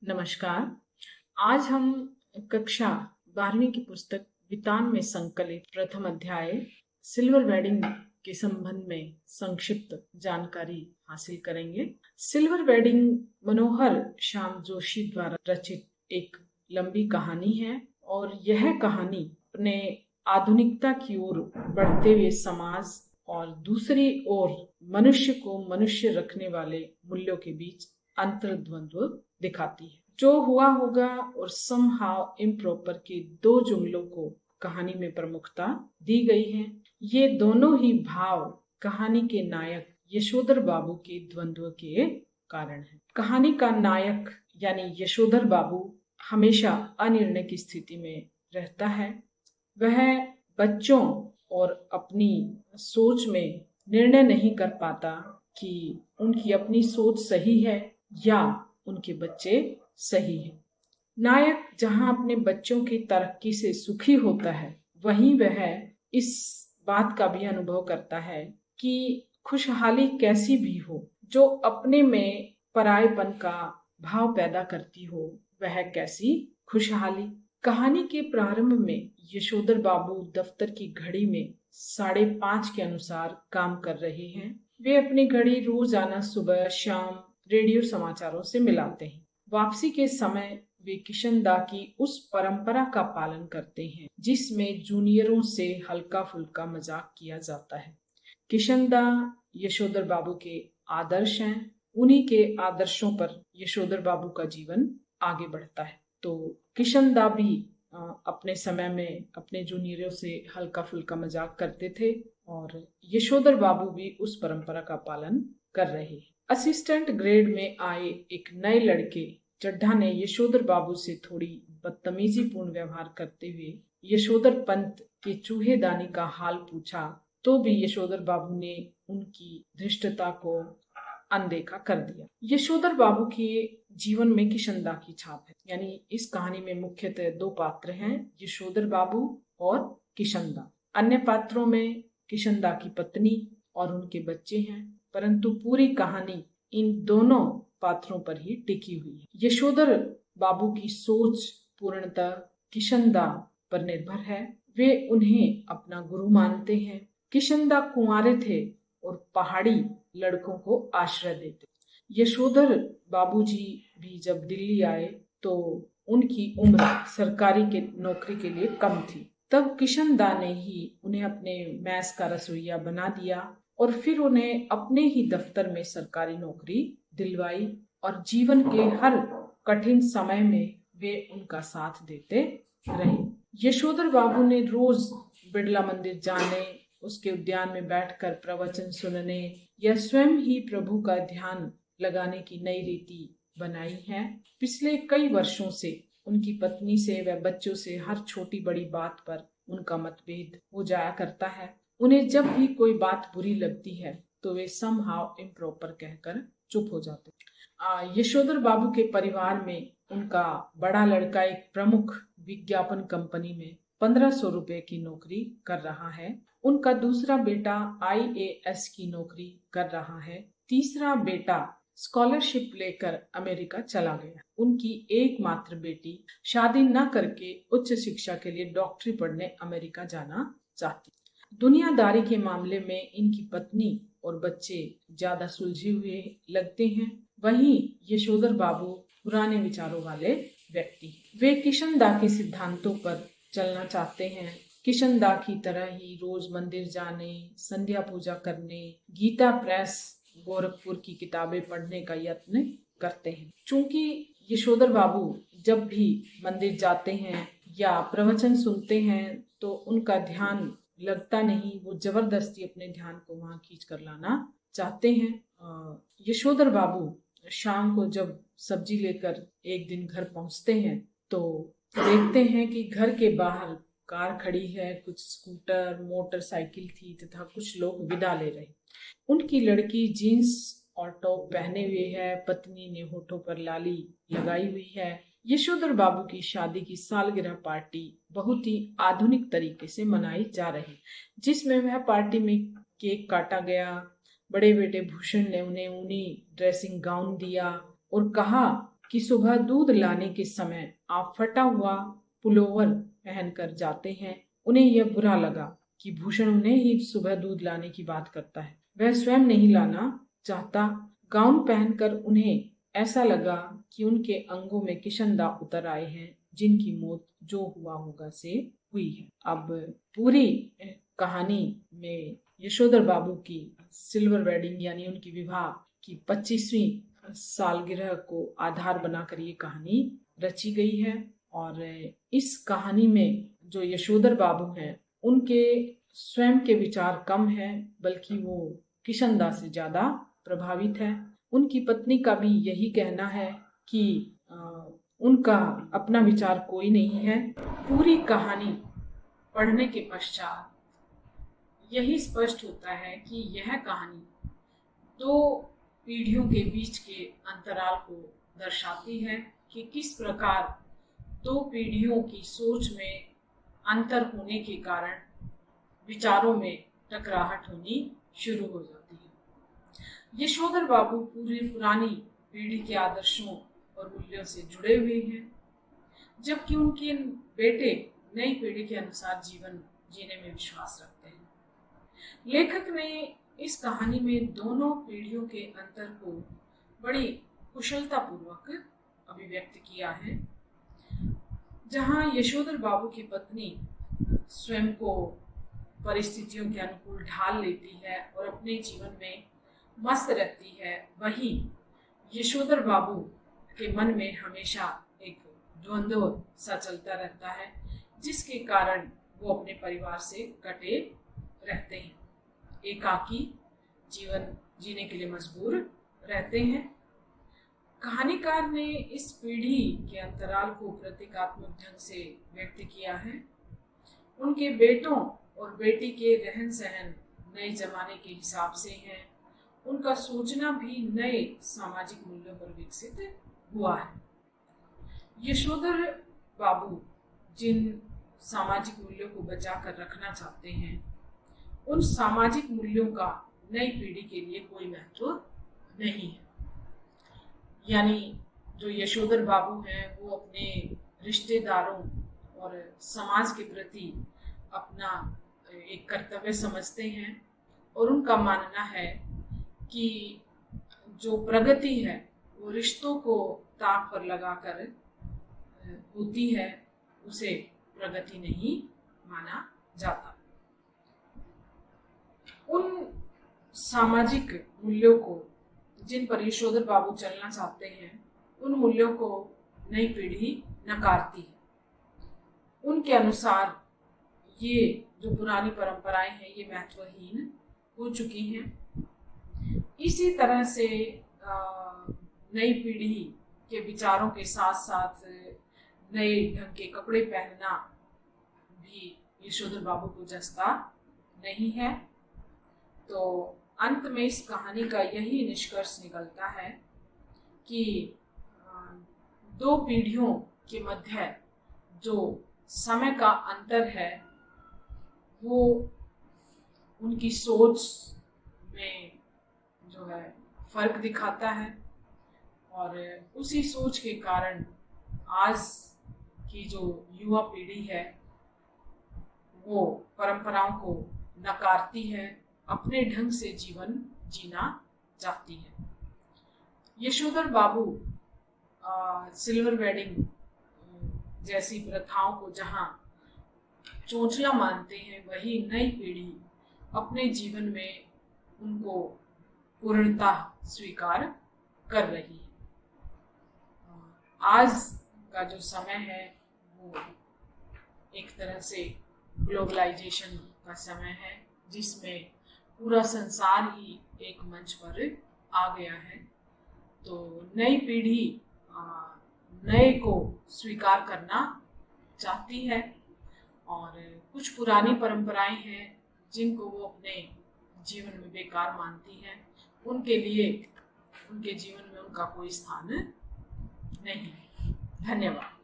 नमस्कार। आज हम कक्षा 12वीं की पुस्तक वितान में संकलित प्रथम अध्याय सिल्वर वेडिंग के संबंध में संक्षिप्त जानकारी हासिल करेंगे। सिल्वर वेडिंग मनोहर श्याम जोशी द्वारा रचित एक लंबी कहानी है और यह कहानी अपने आधुनिकता की ओर बढ़ते हुए समाज और दूसरी ओर मनुष्य को मनुष्य रखने वाले मूल्यों के बीच अंतर्द्वंद्व दिखाती है। जो हुआ होगा और समहाउ इम्प्रॉपर के दो जुमलों को कहानी में प्रमुखता दी गई है। ये दोनों ही भाव कहानी के नायक यशोधर बाबू के द्वंद्व के कारण है। कहानी का नायक यानी यशोधर बाबू हमेशा अनिर्णय की स्थिति में रहता है। वह बच्चों और अपनी सोच में निर्णय नहीं कर पाता कि उनकी अपनी सोच सही है या उनके बच्चे सही है। नायक जहां अपने बच्चों की तरक्की से सुखी होता है, वहीं वह इस बात का भी अनुभव करता है कि खुशहाली कैसी भी हो, जो अपने में परायेपन का भाव पैदा करती हो, वह कैसी खुशहाली। कहानी के प्रारंभ में यशोधर बाबू दफ्तर की घड़ी में 5:30 के अनुसार काम कर रहे हैं। वे अपनी घड़ी रोजाना सुबह शाम रेडियो समाचारों से मिलाते हैं। वापसी के समय वे किशनदा की उस परंपरा का पालन करते हैं जिसमें जूनियरों से हल्का फुल्का मजाक किया जाता है। किशनदा यशोधर बाबू के आदर्श हैं। उन्हीं के आदर्शों पर यशोधर बाबू का जीवन आगे बढ़ता है। तो किशनदा भी अपने समय में अपने जूनियरों से हल्का फुल्का मजाक करते थे और यशोधर बाबू भी उस परंपरा का पालन कर रहे हैं। असिस्टेंट ग्रेड में आए एक नए लड़के चड्ढा ने यशोधर बाबू से थोड़ी बदतमीजी पूर्ण व्यवहार करते हुए यशोधर पंत के चूहेदानी का हाल पूछा, तो भी यशोधर बाबू ने उनकी धृष्टता को अनदेखा कर दिया। यशोधर बाबू के जीवन में किशनदा की छाप है। यानी इस कहानी में मुख्यतः दो पात्र हैं, यशोधर बाबू और किशनदा। अन्य पात्रों में किशनदा की पत्नी और उनके बच्चे हैं, परंतु पूरी कहानी इन दोनों पात्रों पर ही टिकी हुई है। यशोधर बाबू की सोच पूर्णतः किशनदा पर निर्भर है। वे उन्हें अपना गुरु मानते हैं। किशनदा कुंवारे थे और पहाड़ी लड़कों को आश्रय देते। यशोधर बाबूजी भी जब दिल्ली आए तो उनकी उम्र सरकारी के नौकरी के लिए कम थी। तब किशनदा ने ही उन्हें अपने मैस का रसोइया बना दिया और फिर उन्हें अपने ही दफ्तर में सरकारी नौकरी दिलवाई और जीवन के हर कठिन समय में वे उनका साथ देते रहे। यशोधर बाबू ने रोज बिड़ला मंदिर जाने, उसके उद्यान में बैठकर प्रवचन सुनने या स्वयं ही प्रभु का ध्यान लगाने की नई रीति बनाई है। पिछले कई वर्षों से उनकी पत्नी से व बच्चों से हर छोटी बड़ी बात पर उनका मतभेद हो जाया करता है। उन्हें जब भी कोई बात बुरी लगती है तो वे समहाउ इम्प्रॉपर कहकर चुप हो जाते। यशोधर बाबू के परिवार में उनका बड़ा लड़का एक प्रमुख विज्ञापन कंपनी में 1500 रुपए की नौकरी कर रहा है। उनका दूसरा बेटा IAS की नौकरी कर रहा है। तीसरा बेटा स्कॉलरशिप लेकर अमेरिका चला गया। उनकी एकमात्र बेटी शादी न करके उच्च शिक्षा के लिए डॉक्टरी पढ़ने अमेरिका जाना चाहती। दुनियादारी के मामले में इनकी पत्नी और बच्चे ज्यादा सुलझे हुए लगते हैं। वहीं यशोधर बाबू पुराने विचारों वाले व्यक्ति। वे किशनदा के सिद्धांतों पर चलना चाहते हैं। किशनदा की तरह ही रोज मंदिर जाने, संध्या पूजा करने, गीता प्रेस गोरखपुर की किताबें पढ़ने का यत्न करते हैं। चूंकि यशोधर बाबू जब भी मंदिर जाते हैं या प्रवचन सुनते हैं तो उनका ध्यान लगता नहीं, वो जबरदस्ती अपने ध्यान को वहां खींच कर लाना चाहते हैं। यशोधर बाबू शाम को जब सब्जी लेकर एक दिन घर पहुंचते हैं तो देखते हैं कि घर के बाहर कार खड़ी है, कुछ स्कूटर मोटरसाइकिल थी तथा कुछ लोग विदा ले रहे। उनकी लड़की जीन्स और टॉप पहने हुए है, पत्नी ने होठों पर लाली लगाई हुई है। यशोधर बाबू की शादी की सालगिरह पार्टी बहुत ही आधुनिक तरीके से मनाई जा रही, जिसमें वह पार्टी में केक काटा गया। बड़े बेटे भूषण ने उन्हें ऊनी ड्रेसिंग गाउन दिया और कहा कि सुबह दूध लाने के समय आप फटा हुआ पुलोवर पहनकर जाते हैं। उन्हें यह बुरा लगा कि भूषण उन्हें ही सुबह दूध लाने की बात करता है। वह स्वयं नहीं लाना चाहता। गाउन पहनकर उन्हें ऐसा लगा कि उनके अंगों में किशनदा उतर आए हैं, जिनकी मौत जो हुआ होगा से हुई है। अब पूरी कहानी में यशोधर बाबू की सिल्वर वेडिंग यानी उनकी विवाह की 25वीं सालगिरह को आधार बनाकर ये कहानी रची गई है। और इस कहानी में जो यशोधर बाबू हैं उनके स्वयं के विचार कम हैं, बल्कि वो किशनदा से ज्यादा प्रभावित है। उनकी पत्नी का भी यही कहना है कि उनका अपना विचार कोई नहीं है। पूरी कहानी पढ़ने के पश्चात यही स्पष्ट होता है कि यह कहानी दो पीढ़ियों के बीच के अंतराल को दर्शाती है कि किस प्रकार दो पीढ़ियों की सोच में अंतर होने के कारण विचारों में टकराहट होनी शुरू हो जाती है। यशोधर बाबू पूरी पुरानी पीढ़ी के आदर्शों और मूल्यों से जुड़े हुए हैं, जबकि उनके बेटे नई पीढ़ी के अनुसार जीवन जीने में विश्वास रखते हैं। लेखक ने इस कहानी में दोनों पीढ़ियों के अंतर को बड़ी कुशलता पूर्वक अभिव्यक्त किया है। जहां यशोधर बाबू की पत्नी स्वयं को परिस्थितियों के अनुकूल ढाल लेती है और अपने जीवन में मस्त रहती है, वहीं यशोधर बाबू के मन में हमेशा एक द्वंद्व सा चलता रहता है, जिसके कारण वो अपने परिवार से कटे रहते हैं, एकाकी जीवन जीने के लिए मजबूर रहते हैं। कहानीकार ने इस पीढ़ी के अंतराल को प्रतीकात्मक ढंग से व्यक्त किया है। उनके बेटों और बेटी के रहन सहन नए जमाने के हिसाब से हैं। उनका सोचना भी नए सामाजिक मूल्यों पर विकसित हुआ है। यशोधर बाबू जिन सामाजिक मूल्यों को बचा कर रखना चाहते हैं, उन सामाजिक मूल्यों का नई पीढ़ी के लिए कोई महत्व नहीं है। यानी जो यशोधर बाबू हैं वो अपने रिश्तेदारों और समाज के प्रति अपना एक कर्तव्य समझते हैं और उनका मानना है कि जो प्रगति है वो रिश्तों को ताक पर लगाकर होती है, उसे प्रगति नहीं माना जाता। उन सामाजिक मूल्यों को जिन पर यशोधर बाबू चलना चाहते हैं, उन मूल्यों को नई पीढ़ी नकारती है। उनके अनुसार ये जो पुरानी परंपराएं हैं ये महत्वहीन हो चुकी हैं। इसी तरह से नई पीढ़ी के विचारों के साथ साथ नए ढंग के कपड़े पहनना भी यशोधर बाबू को जचता नहीं है। तो अंत में इस कहानी का यही निष्कर्ष निकलता है कि दो पीढ़ियों के मध्य जो समय का अंतर है वो उनकी सोच में जो है फर्क दिखाता है, और उसी सोच के कारण आज की जो युवा पीढ़ी है वो परंपराओं को नकारती है, अपने ढंग से जीवन जीना चाहती है। यशोधर बाबू सिल्वर वेडिंग जैसी प्रथाओं को जहां चोंचला मानते हैं, वही नई पीढ़ी अपने जीवन में उनको पूर्णता स्वीकार कर रही है। आज का जो समय है वो एक तरह से ग्लोबलाइजेशन का समय है, जिसमें पूरा संसार ही एक मंच पर आ गया है। तो नई पीढ़ी नए को स्वीकार करना चाहती है, और कुछ पुरानी परंपराएं हैं जिनको वो अपने जीवन में बेकार मानती हैं, उनके लिए उनके जीवन में उनका कोई स्थान नहीं है। धन्यवाद।